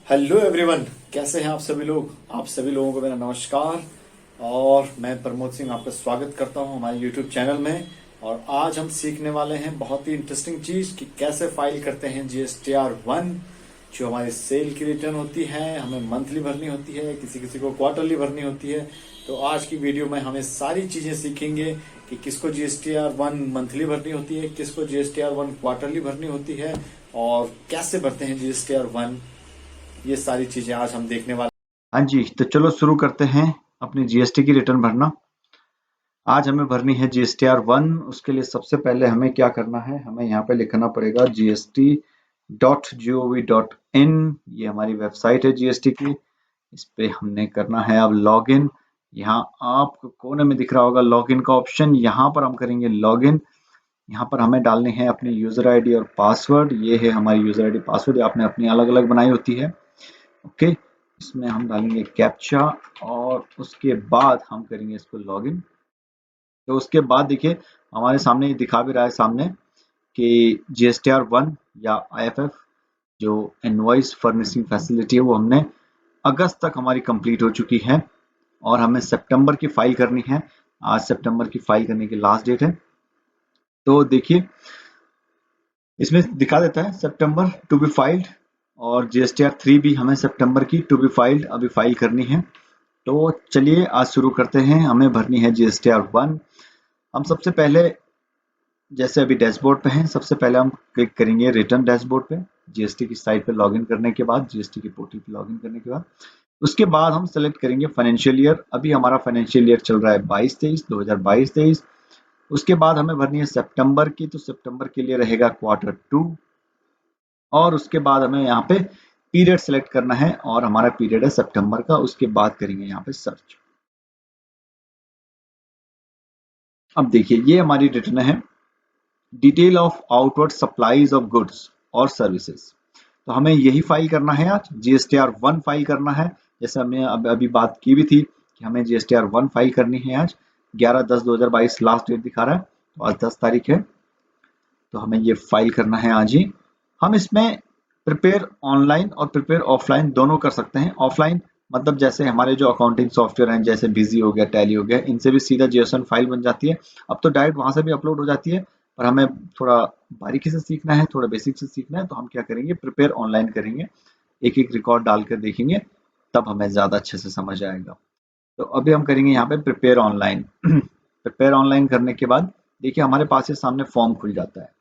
Hello everyone, कैसे हैं आप सभी लोग। आप सभी लोगों को मेरा नमस्कार। और मैं प्रमोद सिंह आपका स्वागत करता हूं हमारे यूट्यूब चैनल में। और आज हम सीखने वाले हैं बहुत ही इंटरेस्टिंग चीज कि कैसे फाइल करते हैं GSTR 1, जो हमारी सेल की रिटर्न होती है। हमें मंथली भरनी होती है, किसी किसी को क्वार्टरली भरनी होती है। तो आज की वीडियो में हमें सारी चीजें सीखेंगे कि किसको GSTR 1 मंथली भरनी होती है, किसको GSTR 1 क्वार्टरली भरनी होती है, और कैसे भरते हैं GSTR 1। ये सारी चीजें आज हम देखने वाले। हाँ जी, तो चलो शुरू करते हैं अपनी जीएसटी की रिटर्न भरना। आज हमें भरनी है GSTR 1। उसके लिए सबसे पहले हमें क्या करना है, हमें यहाँ पे लिखना पड़ेगा gst.gov.in। ये हमारी वेबसाइट है जीएसटी की। इस पे हमने करना है अब लॉगिन। यहाँ आपको कोने में दिख रहा होगा लॉगिन का ऑप्शन, यहाँ पर हम करेंगे लॉगिन। यहाँ पर हमें डालने हैं अपनी यूजर आईडी और पासवर्ड। ये है हमारी यूजर आईडी पासवर्ड, आपने अपनी अलग अलग बनाई होती है। ओके, इसमें हम डालेंगे कैप्चा और उसके बाद हम करेंगे इसको लॉगिन। तो उसके बाद देखिए हमारे सामने ये दिखा भी रहा है सामने कि GSTR 1 या IFF जो इनवॉइस फर्निशिंग फैसिलिटी है वो हमने अगस्त तक हमारी कंप्लीट हो चुकी है और हमें सितंबर की फाइल करनी है। आज सितंबर की फाइल करने की लास्ट डेट है। तो देखिए इसमें दिखा देता है सितंबर टू बी फाइल्ड, और GSTR 3 भी हमें सितंबर की टू बी फाइल्ड अभी फाइल करनी है। तो चलिए आज शुरू करते हैं। हमें भरनी है GSTR 1। हम सबसे पहले जैसे अभी डैशबोर्ड पे हैं, सबसे पहले हम क्लिक करेंगे रिटर्न डैशबोर्ड पे। जीएसटी की साइट पे लॉगिन करने के बाद, जीएसटी की पोर्टल पे लॉगिन करने के बाद उसके बाद हम सेलेक्ट करेंगे फाइनेंशियल ईयर। अभी हमारा फाइनेंशियल ईयर चल रहा है 22-23, 2022-23। उसके बाद हमें भरनी है सितंबर की, तो सितंबर के लिए रहेगा Q2। और उसके बाद हमें यहाँ पे पीरियड सेलेक्ट करना है और हमारा पीरियड है सितंबर का। उसके बाद करेंगे यहाँ पे सर्च। अब देखिए ये हमारी रिटर्न है, detail of outward supplies of goods और सर्विसेज। तो हमें यही फाइल करना है, आज GSTR 1 फाइल करना है। जैसे हमने अभी बात की भी थी कि हमें GSTR 1 फाइल करनी है आज। 11/10/2022 लास्ट डेट दिखा रहा है, तो आज 10 तारीख है। तो हमें ये फाइल करना है आज ही। हम इसमें प्रिपेयर ऑनलाइन और प्रिपेयर ऑफलाइन दोनों कर सकते हैं। ऑफलाइन मतलब जैसे हमारे जो अकाउंटिंग सॉफ्टवेयर हैं, जैसे बिजी हो गया, टैली हो गया, इनसे भी सीधा JSON फाइल बन जाती है। अब तो डायरेक्ट वहां से भी अपलोड हो जाती है, पर हमें थोड़ा बारीकी से सीखना है, थोड़ा बेसिक से सीखना है। तो हम क्या करेंगे, प्रिपेयर ऑनलाइन करेंगे, एक एक रिकॉर्ड डालकर देखेंगे, तब हमें ज्यादा अच्छे से समझ आएगा। तो अभी हम करेंगे यहाँ पे प्रिपेयर ऑनलाइन। प्रिपेयर ऑनलाइन करने के बाद देखिए हमारे पास ये सामने फॉर्म खुल जाता है।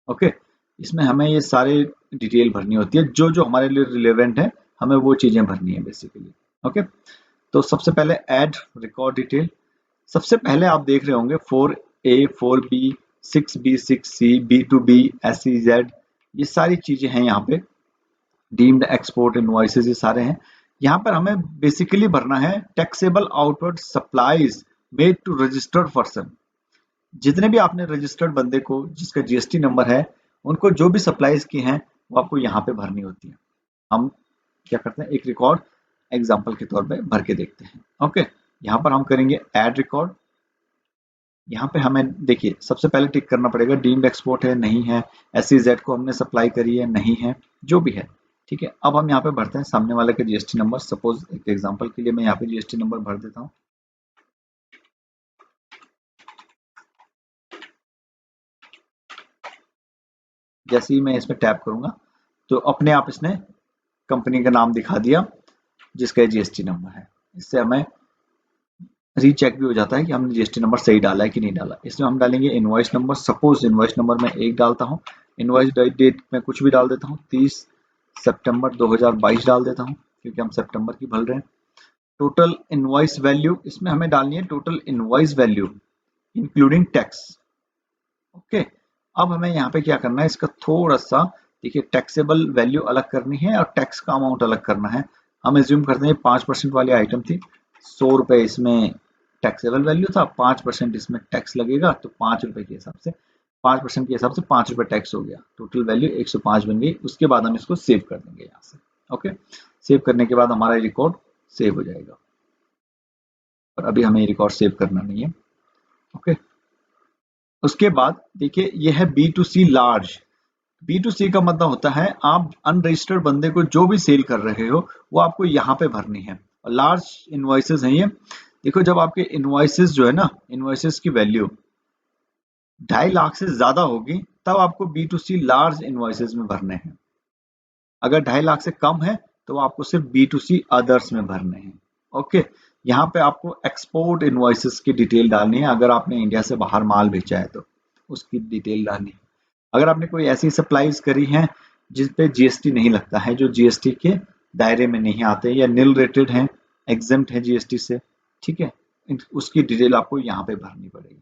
ओके, इसमें हमें ये सारे डिटेल भरनी होती है, जो जो हमारे लिए रिलेवेंट है हमें वो चीजें भरनी है बेसिकली। ओके, तो सबसे पहले ऐड रिकॉर्ड डिटेल। सबसे पहले आप देख रहे होंगे 4A 4B 6B 6C B2B SEZ, ये सारी चीजें हैं यहाँ पे। डीम्ड एक्सपोर्ट इनवॉइसेस, ये सारे हैं। यहाँ पर हमें बेसिकली भरना है taxable outward supplies made to registered person. जितने भी आपने रजिस्टर्ड बंदे को जिसका GST नंबर है, उनको जो भी सप्लाईज की हैं वो आपको यहाँ पे भरनी होती है। हम क्या करते हैं, एक रिकॉर्ड एग्जाम्पल के तौर पे भर के देखते हैं। ओके, यहाँ पर हम करेंगे ऐड रिकॉर्ड। यहाँ पे हमें देखिए सबसे पहले टिक करना पड़ेगा डीम्ड एक्सपोर्ट है नहीं है, SEZ को हमने सप्लाई करी है नहीं है, जो भी है। ठीक है, अब हम यहाँ पे भरते हैं सामने वाले का GST नंबर। सपोज एक एग्जाम्पल के लिए मैं यहाँ पे GST नंबर भर देता हूँ। जैसे ही मैं इसमें टैप करूंगा तो अपने आप इसने कंपनी का नाम दिखा दिया जिसका GST नंबर है। इससे हमें रीचेक भी हो जाता है कि हमने GST नंबर सही डाला है कि नहीं डाला। इसमें हम डालेंगे invoice number. Suppose invoice number मैं 1 डालता हूँ। इनवॉइस डेट में कुछ भी डाल देता हूँ, 30 सितंबर 2022 डाल देता हूँ, क्योंकि हम सितंबर की भर रहे हैं। टोटल इनवॉइस वैल्यू, इसमें हमें डालनी है total invoice value including tax. Okay, अब हमें यहाँ पे क्या करना है, इसका थोड़ा सा देखिए टैक्सेबल वैल्यू अलग करनी है और टैक्स का अमाउंट अलग करना है। हम एज्यूम करते हैं 5% वाली आइटम थी, 100 रुपए इसमें टैक्सेबल वैल्यू था, 5% इसमें टैक्स लगेगा, तो 5 रुपए के हिसाब से 5% के हिसाब से 5 रुपए टैक्स हो गया। टोटल वैल्यू 105 बन गई। उसके बाद हम इसको सेव कर देंगे यहाँ से। ओके, सेव करने के बाद हमारा रिकॉर्ड सेव हो जाएगा, और अभी हमें रिकॉर्ड सेव करना नहीं है। ओके, उसके बाद देखिए ये है B2C लार्ज। B2C का मतलब होता है आप अनरजिस्टर्ड बंदे को जो भी सेल कर रहे हो वो आपको यहाँ पे भरनी है। और लार्ज इनवॉइसेस हैं ये। देखो जब आपके इनवॉइसेस जो है ना, इनवॉइसेस की वैल्यू 2.5 लाख से ज्यादा होगी तब आपको B2C लार्ज इनवॉइसेस में भरने हैं। अगर 2.5 लाख से कम है तो आपको सिर्फ B2C अदर्स में भरने हैं। ओके, यहाँ पे आपको एक्सपोर्ट इनवॉइसेस की डिटेल डालनी है। अगर आपने इंडिया से बाहर माल बेचा है तो उसकी डिटेल डालनी है। अगर आपने कोई ऐसी सप्लाईज करी है जिस पे जीएसटी नहीं लगता है, जो जीएसटी के दायरे में नहीं आते या निल रेटेड हैं, एग्जेम्प्ट है जीएसटी से, ठीक है, उसकी डिटेल आपको यहाँ पे भरनी पड़ेगी।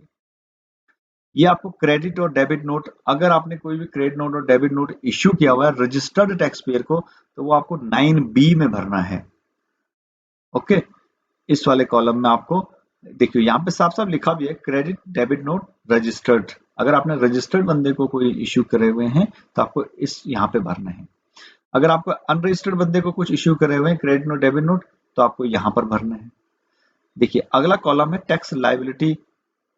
ये आपको क्रेडिट और डेबिट नोट, अगर आपने कोई भी क्रेडिट नोट और डेबिट नोट इश्यू किया हुआ है रजिस्टर्ड टैक्स पेयर को, तो वो आपको 9B में भरना है। ओके, इस वाले कॉलम में आपको देखियो यहाँ पे साफ साफ लिखा भी है क्रेडिट डेबिट नोट रजिस्टर्ड। अगर आपने रजिस्टर्ड बंदे को कोई इश्यू करे हुए हैं तो आपको इस यहाँ पे भरना है। अगर आपको अनरजिस्टर्ड बंदे को कुछ इश्यू करे हुए हैं क्रेडिट नोट डेबिट नोट तो आपको यहाँ पर भरना है। देखिए अगला कॉलम है टैक्स लायबिलिटी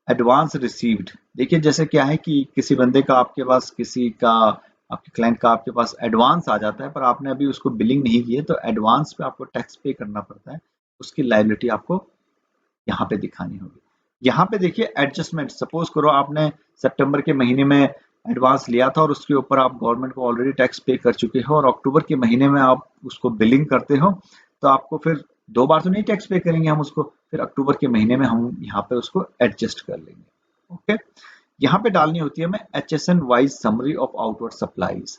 एडवांस रिसीव्ड। देखिए जैसे क्या है कि किसी बंदे का आपके पास, किसी का, आपके क्लाइंट का आपके पास एडवांस आ जाता है पर आपने अभी उसको बिलिंग नहीं की है तो एडवांस पे आपको टैक्स पे करना पड़ता है। उसकी लायबिलिटी आपको यहाँ पे दिखानी होगी। यहाँ पे देखिए एडजस्टमेंट, सपोज करो आपने सितंबर के महीने में एडवांस लिया था और उसके ऊपर आप गवर्नमेंट को ऑलरेडी टैक्स पे कर चुके हो और अक्टूबर के महीने में आप उसको बिलिंग करते हो तो आपको फिर 2 बार तो नहीं टैक्स पे करेंगे हम उसको, फिर अक्टूबर के महीने में हम यहाँ पे उसको एडजस्ट कर लेंगे। ओके, यहाँ पे डालनी होती है हमें HSN wise summary of outward supplies.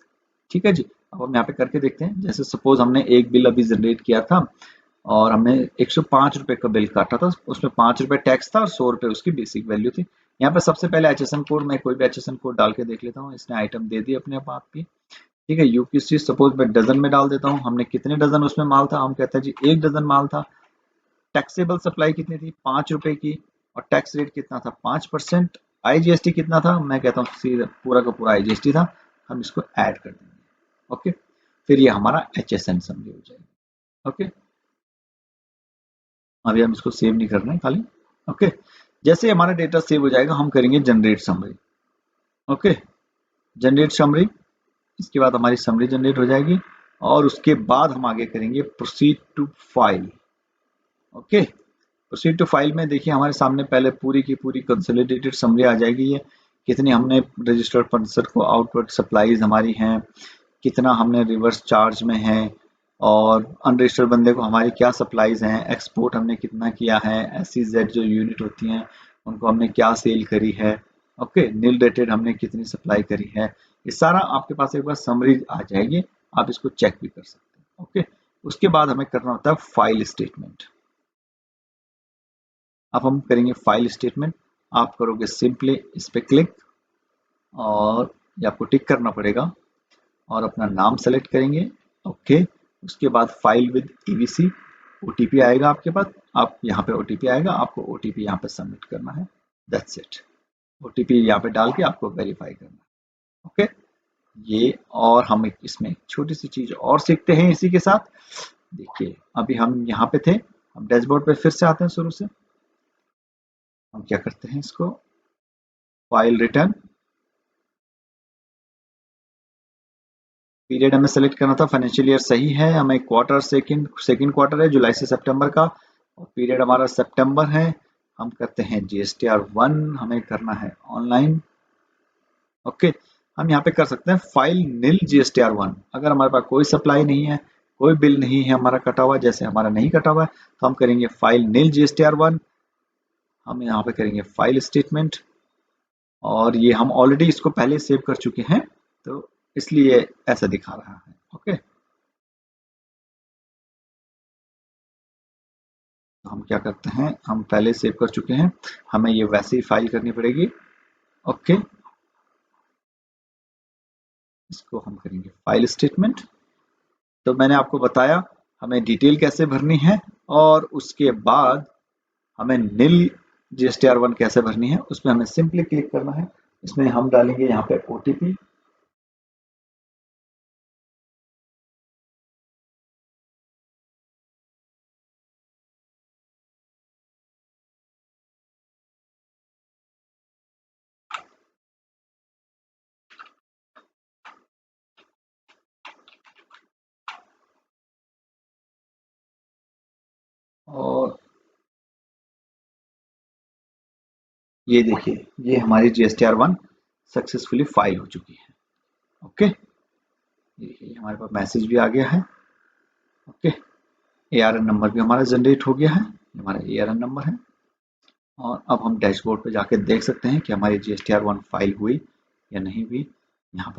ठीक है जी, अब हम यहाँ पे करके देखते हैं। जैसे सपोज हमने एक बिल अभी जनरेट किया था और हमने 105 रुपए का बिल काटा था, उसमें 5 रुपए टैक्स था और 100 रुपए उसकी बेसिक वैल्यू थी। यहाँ पे सबसे पहले HSN कोड, मैं कोई भी HSN कोड डाल के देख लेता हूँ। इसने आइटम दे दी अपने आप की, ठीक है। यूपीसी सपोज मैं डजन में डाल देता हूँ। हमने कितने डजन उसमें माल था, हम कहते हैं जी 1 डजन माल था। टैक्सेबल सप्लाई कितनी थी, 5 रुपए की, और टैक्स रेट कितना था, 5%। आईजीएसटी कितना था, मैं कहता हूँ पूरा का पूरा आईजीएसटी था। हम इसको ऐड कर देंगे। ओके, फिर ये हमारा HSN समझी हो जाएगा। ओके, अभी हम इसको सेव नहीं कर रहे हैं खाली। ओके, जैसे हमारा डेटा सेव हो जाएगा हम करेंगे generate summary. Okay, generate summary, इसके बाद हमारी समरी जनरेट हो जाएगी और उसके बाद हम आगे करेंगे proceed to file. Okay, proceed to file में देखिए हमारे सामने पहले पूरी की पूरी कंसोलिडेटेड समरी आ जाएगी। ये कितनी हमने रजिस्टर्ड पर्सन को आउटवर्ड सप्लाईज हमारी हैं, कितना हमने रिवर्स चार्ज में है, और अनरजिस्टर्ड बंदे को हमारी क्या सप्लाईज हैं, एक्सपोर्ट हमने कितना किया है, SEZ जो यूनिट होती हैं उनको हमने क्या सेल करी है। ओके, नील रेटेड हमने कितनी सप्लाई करी है। ये सारा आपके पास एक बार समरी आ जाएगी, आप इसको चेक भी कर सकते हैं। ओके, उसके बाद हमें करना होता है फाइल स्टेटमेंट। अब हम करेंगे फाइल स्टेटमेंट। आप करोगे सिंपली इस पे क्लिक और ये आपको टिक करना पड़ेगा और अपना नाम सेलेक्ट करेंगे। ओके, उसके बाद फाइल विद EVC, OTP आएगा आपके पास, आप यहाँ पे OTP आएगा, आपको OTP यहाँ पे सबमिट करना है। दैट्स इट, OTP यहाँ पे डाल के आपको वेरीफाई करना है। ओके, ये, और हम इसमें एक छोटी सी चीज और सीखते हैं इसी के साथ। देखिए अभी हम यहाँ पे थे, हम डैशबोर्ड पे फिर से आते हैं शुरू से। हम क्या करते हैं, इसको फाइल रिटर्न, पीरियड हमें सेलेक्ट करना था, फाइनेंशियल ईयर सही है, हमें क्वार्टर सेकंड क्वार्टर है जुलाई से सितंबर का, और पीरियड हमारा सितंबर है। हम करते हैं GSTR1, हमें करना है ऑनलाइन। ओके, हम यहाँ पे कर सकते हैं फाइल नील GSTR1। अगर हमारे पास कोई सप्लाई नहीं है, कोई बिल नहीं है हमारा कटा हुआ, जैसे हमारा नहीं कटा हुआ है, तो हम करेंगे फाइल नील GSTR1। हम यहाँ पे करेंगे फाइल स्टेटमेंट, और ये हम ऑलरेडी इसको पहले सेव कर चुके हैं तो इसलिए ऐसा दिखा रहा है। ओके, तो हम क्या करते हैं, हम पहले सेव कर चुके हैं, हमें ये वैसे ही फाइल करनी पड़ेगी। ओके, इसको हम करेंगे फाइल स्टेटमेंट। तो मैंने आपको बताया हमें डिटेल कैसे भरनी है और उसके बाद हमें नील GSTR1 कैसे भरनी है, उसमें हमें सिंपली क्लिक करना है। इसमें हम डालेंगे यहाँ पे OTP। ये देखिए, ये हमारी GSTR1 सक्सेसफुली फाइल हो चुकी है। ओके, ये हमारे पास मैसेज भी आ गया है। ओके, ARN नंबर भी हमारा जनरेट हो गया है, हमारा ARN नंबर है। और अब हम डैशबोर्ड पे जाके देख सकते हैं कि हमारी GSTR1 फाइल हुई या नहीं हुई। यहाँ पर